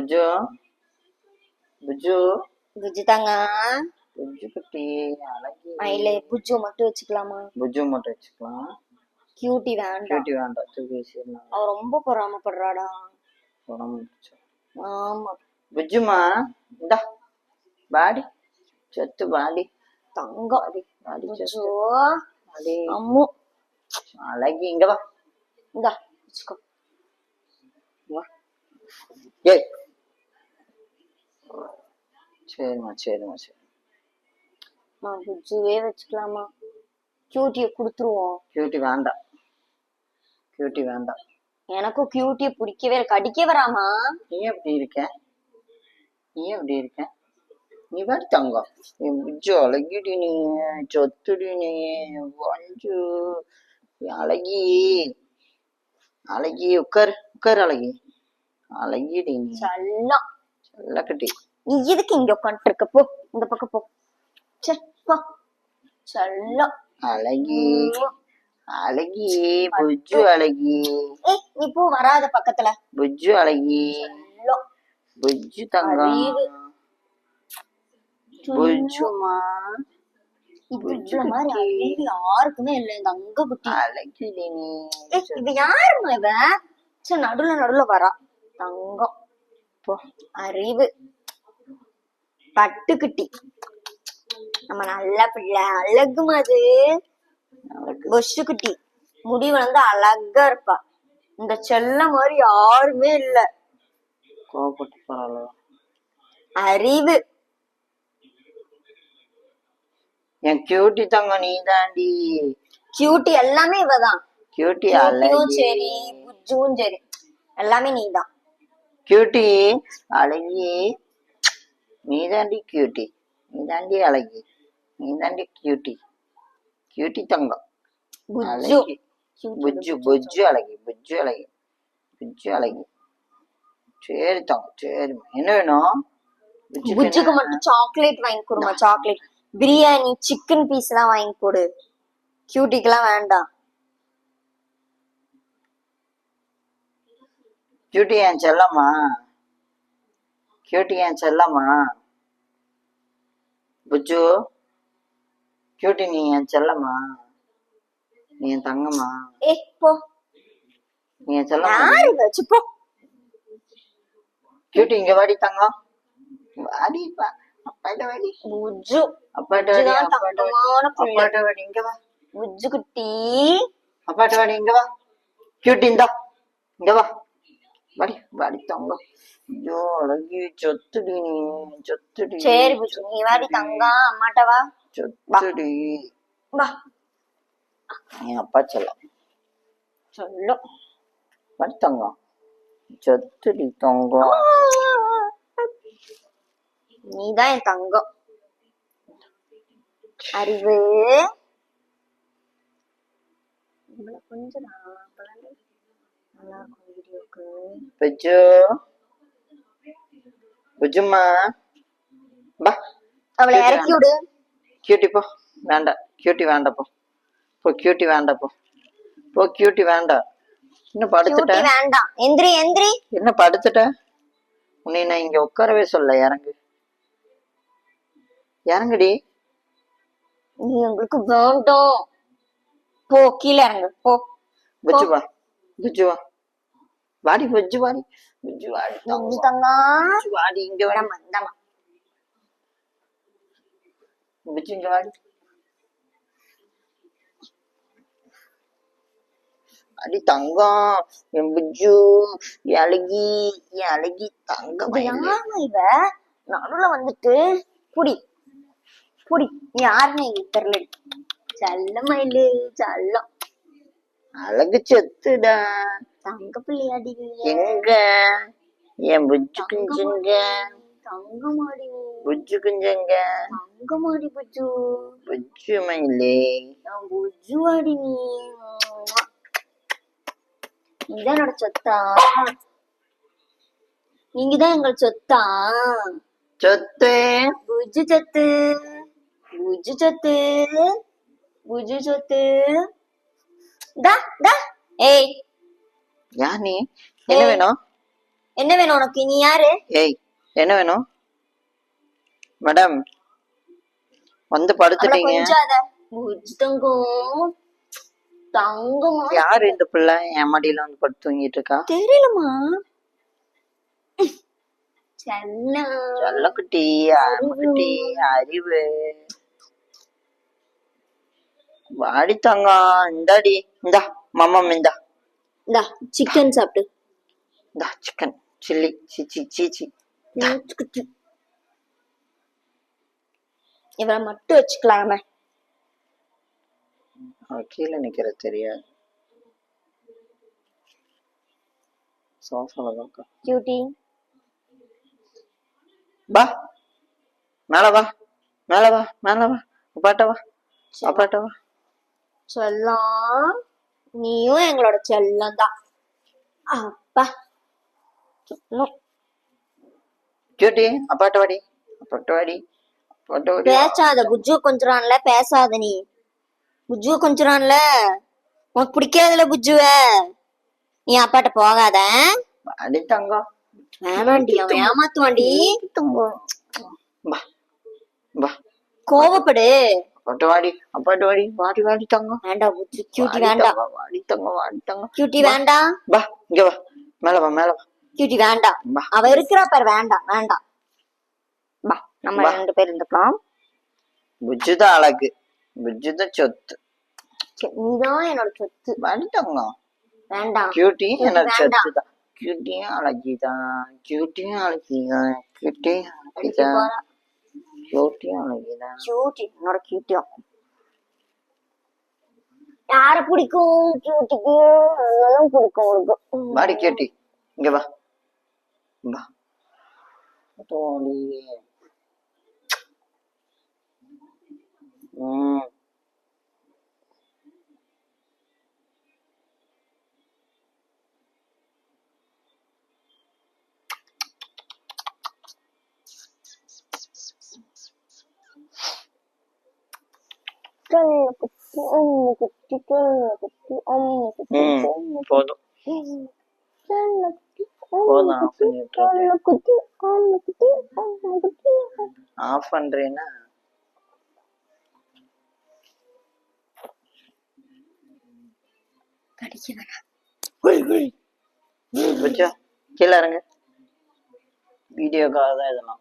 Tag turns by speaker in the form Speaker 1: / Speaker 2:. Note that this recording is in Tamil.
Speaker 1: புஜ்ஜு புஜ்ஜு
Speaker 2: புஜ்ஜு தாங்க.
Speaker 1: புஜ்ஜு குட்டி அழகி.
Speaker 2: மயிலே புஜ்ஜு மட்டும் வச்சுக்கலாமா?
Speaker 1: புஜ்ஜு மட்டும் வச்சுக்கலாம்.
Speaker 2: கியூட்டி வேண்டாம்.
Speaker 1: கியூட்டி வேண்டாம், தூக்கி வச்சிடலாம்.
Speaker 2: அவ ரொம்ப பொறாமப்படுறாடா. ஆமா.
Speaker 1: புஜ்ஜுமா இந்தா பாடி சொத்து பாடி
Speaker 2: தங்கம்.
Speaker 1: பாடி
Speaker 2: புஜ்ஜு
Speaker 1: பாடி
Speaker 2: அம்மு
Speaker 1: அழகி. இங்க வா,
Speaker 2: இந்தா வச்சுக்கோ.
Speaker 1: வா. ஏய் சரிம்மா சரிம்மா சரி.
Speaker 2: புஜ்ஜுவே வச்சுக்கலாமா? கியூட்டிய குடுத்துருவோம்.
Speaker 1: கியூட்டி வேண்டாம், கியூட்டி வேண்டாம்.
Speaker 2: எனக்கும் கியூட்டிய பிடிக்கவே கடிக்க வராமா?
Speaker 1: நீ எப்படி இருக்க, நீ எப்படி இருக்க? நீ பாரு தங்கம், என் புஜ்ஜு அழகிடி, நீ சொத்துடி, நீ வஞ்சு அழகி அழகி. உட்காரு உட்காரு அழகி, அழகிடி நீ
Speaker 2: செல்லம்
Speaker 1: செல்லக்கட்டி.
Speaker 2: நீ எதுக்கு இங்க உட்காந்துட்டு இருக்க? போ இந்த பக்கம் போ. சரி போ. செல்லம்
Speaker 1: அழகி அழகி புஜ்ஜு அழகி.
Speaker 2: நீ போ, வராத பக்கத்துல.
Speaker 1: புஜ்ஜு அழகி, புஜ்ஜு தங்கம், புஜ்ஜுமா.
Speaker 2: யாருக்குமே இல்ல இந்த அங்க குட்டி
Speaker 1: அழகிடி நீ.
Speaker 2: இது யாருமா இவ? சரி நடுவுல நடுவுல வரா. தங்கம் போ. அறிவு பட்டுக்குட்டி, நம்ம நல்ல பிள்ளை. அழகுமா அது. பொஷு குட்டி முடி வந்து அழகா இருப்பா. இந்த செல்ல மாதிரி யாருமே இல்ல.
Speaker 1: கோபப்பட்டு பரவாயில்ல.
Speaker 2: அறிவு
Speaker 1: என் கியூட்டி தங்கம் நீ தாண்டி.
Speaker 2: கியூட்டி எல்லாமே இவதான்.
Speaker 1: கியூட்டி
Speaker 2: அழகியும் சரி புஜ்ஜுவும் சரி எல்லாமே நீதான்.
Speaker 1: கியூட்டி அழகி நீ தாண்டி. கியூட்டி நீ தாண்டி. அழகி நீ தாண்டி. கியூட்டி கியூட்டி தங்கம்.
Speaker 2: புஜ்ஜு
Speaker 1: புஜ்ஜு புஜ்ஜு அழகி, புஜ்ஜு அழகி, புஜ்ஜு அழகி. சரி தங்கம் சரி. என்ன வேணும்?
Speaker 2: புஜ்ஜுக்கு மட்டும் சாக்லேட் வாங்கி கொடுமா. சாக்லேட் பிரியாணி சிக்கன் பீஸ் எல்லாம் வாங்கி கொடு. கியூட்டிக்கெல்லாம் வேண்டாம்.
Speaker 1: கியூட்டி என் செல்லம்மா, கியூட்டி என் செல்லம்மா. புஜ்ஜு கியூட்டி நீ என் செல்லம்மா, நீ என் தங்கம்மா.
Speaker 2: போ.
Speaker 1: நீ என் செல்லம்மா.
Speaker 2: யாரு வச்சு போ.
Speaker 1: கியூட்டி இங்க வாடி தங்கம், வாடி. அப்பாட்ட வாடி.
Speaker 2: புஜ்ஜு
Speaker 1: அப்பாட்ட வாடி, அப்பாட்ட வாடி. இங்க வா
Speaker 2: புஜ்ஜு குட்டி.
Speaker 1: அப்பாட்ட வாடி, இங்க வா. கியூட்டி இந்தா இங்க வா. வாடி வாடி தங்கம். ஐயோ அழகி சொத்துடி நீ, சொத்துடி.
Speaker 2: சரி புஜ்ஜு நீ வாடி தங்கம். அம்மாட்ட வா.
Speaker 1: சொத்துடி
Speaker 2: வா.
Speaker 1: நீ அப்பா செல்லம்
Speaker 2: சொல்லும்.
Speaker 1: வாடி தங்கம், சொத்துடி தங்கம்.
Speaker 2: நீதான் என் தங்கம். அறிவு கொஞ்சம் வீடியோக்கு.
Speaker 1: புஜ்ஜு புஜ்ஜுமா பா.
Speaker 2: அவளை இறக்கி விடு.
Speaker 1: கியூட்டி போ. வேண்டாம் கியூட்டி வேண்டாம். போ போ. கியூட்டி வேண்டாம். போ போ. கியூட்டி வேண்டாம். இன்னும் படுத்துட்ட.
Speaker 2: வேண்டாம். எந்திரி எந்திரி.
Speaker 1: என்ன படுத்துட்ட? உன்னை நான் இங்க உட்காரவே சொல்ல. இறங்கு இறங்குடி.
Speaker 2: நீ உங்களுக்கு வேண்டாம். போ கீழே இறங்கு போ.
Speaker 1: புஜ்ஜு வா, புஜ்ஜு வா. வாடி புஜ்ஜு வாடி. புஜ்ஜு வாடி
Speaker 2: தங்கம்.
Speaker 1: வாடி. இங்க வாடி.
Speaker 2: மந்தமா
Speaker 1: புஜ்ஜு இங்க வாடி. அடி தங்கம் என் புஜ்ஜு அழகி, என் அழகி தங்கம்.
Speaker 2: யாருமா இவ நடுவுல வந்துட்டு? புடி புடி. யாருன்னு எங்களுக்கு தெரியல. செல்லமயிலு செல்லம்.
Speaker 1: அழகு செத்துடா.
Speaker 2: தங்க பிள்ளையாடி.
Speaker 1: எங்க என் புஜ்ஜு குஞ்சுங்க?
Speaker 2: தங்கமாடி
Speaker 1: புஜ்ஜு குஞ்சங்க.
Speaker 2: தங்கமாடி புஜ்ஜு.
Speaker 1: புஜ்ஜு மயிலே
Speaker 2: புஜ்ஜு வாடி. நீதான் என்னோட சொத்தா. நீங்கதான் எங்கள் சொத்தா.
Speaker 1: சொத்து
Speaker 2: புஜ்ஜு சொத்து. புஜ்ஜு சொத்து. புஜ்ஜு சொத்து. ஏய்
Speaker 1: யார் நீ? என்ன வேணும்?
Speaker 2: என்ன வேணும் உனக்கு? நீ யாரு?
Speaker 1: ஏய், என்ன வேணும் மேடம்? வந்து
Speaker 2: அவளை
Speaker 1: படுத்துட்டீங்க.
Speaker 2: கொஞ்சாத. புஜ்ஜி தங்கம், தங்கமா.
Speaker 1: யாரு இந்த பிள்ளை என் மடியில வந்து படுத்து தூங்கிட்டு இருக்கா?
Speaker 2: தெரியலமா. செல்லம்.
Speaker 1: செல்லக்குட்டி, அருக்குட்டி, அறிவு. வாடி தங்கம், இந்தாடி, இந்தா மம்மம், இந்தா
Speaker 2: இந்தா சிக்கன் சாப்பிட்டு.
Speaker 1: இந்தா சிக்கன் சில்லி. சீச்சி சீச்சி.
Speaker 2: இவளை மட்டும் வச்சுக்கலாம.
Speaker 1: கீழே நிக்கிற தெரியாது. சோஃபால தான்.
Speaker 2: கியூட்டி,
Speaker 1: வா மேல வா, மேல வா, மேல வா, அப்பாட்ட வா, அப்பாட்ட வா.
Speaker 2: செல்லம், நீயும் எங்களோட செல்லம் தான். அப்பா
Speaker 1: கியூட்டி, அப்பாட்ட வாடி, அப்பாட்ட வாடி, அப்பாட்ட வாடி.
Speaker 2: பேசாத. புஜ்ஜு கொஞ்சறான்ல, பேசாத. நீ புஜ்ஜு கொஞ்சறான்ல, உனக்கு பிடிக்காதுல புஜ்ஜுவ. நீ அப்பாட்ட போகாத.
Speaker 1: வாடி தங்கம்.
Speaker 2: வேணாண்டி, அவன் ஏமாத்துவாண்டி.
Speaker 1: தங்கம், வா வா,
Speaker 2: கோவப்படு.
Speaker 1: அப்பாட்ட வாடி, அப்பாட்ட வாடி, வாடி வாடி தங்கம்.
Speaker 2: வேண்டாம் புஜ்ஜு. கியூட்டி
Speaker 1: வாடி
Speaker 2: வேண்டாம்.
Speaker 1: தங்கம், வாடி தங்கம், வாடி தங்கம்.
Speaker 2: கியூட்டி வேண்டாம்.
Speaker 1: வா இங்க வா, மேல வா, மேல வா.
Speaker 2: கியூட்டி வேண்டாம்.
Speaker 1: வா.
Speaker 2: அவ இருக்கிறா பாரு. வேண்டாம் வேண்டாம். வா, நம்ம
Speaker 1: வா.
Speaker 2: 2 பேர் இருந்துக்கலாம்.
Speaker 1: புஜ்ஜுதான் அழகு, புஜ்ஜுதான் சொத்து.
Speaker 2: நீதான் என்னோட சொத்து.
Speaker 1: வாடி தங்கம்.
Speaker 2: வேண்டாம்.
Speaker 1: கியூட்டி என்னோட
Speaker 2: வேண்டாம்.
Speaker 1: சொத்து தான். கியூட்டியும் அழகிதான், கியூட்டியும் அழகிதான், கியூட்டியும்
Speaker 2: அடிக்க
Speaker 1: அழகிதான்,
Speaker 2: போறா.
Speaker 1: கியூட்டியும் அழகிதான்.
Speaker 2: கியூட்டி, என்னோட கியூட்டியும். யார பிடிக்கும்? கியூட்டிக்கு அதெல்லாம் பிடிக்கும் உனக்கு.
Speaker 1: வாடி கியூட்டி, இங்க வா, வா. தோழி. போதும் போதும், ஆஃப் பண்றேன்னா கீழே இறங்க. வீடியோக்காக தான் இதெல்லாம்.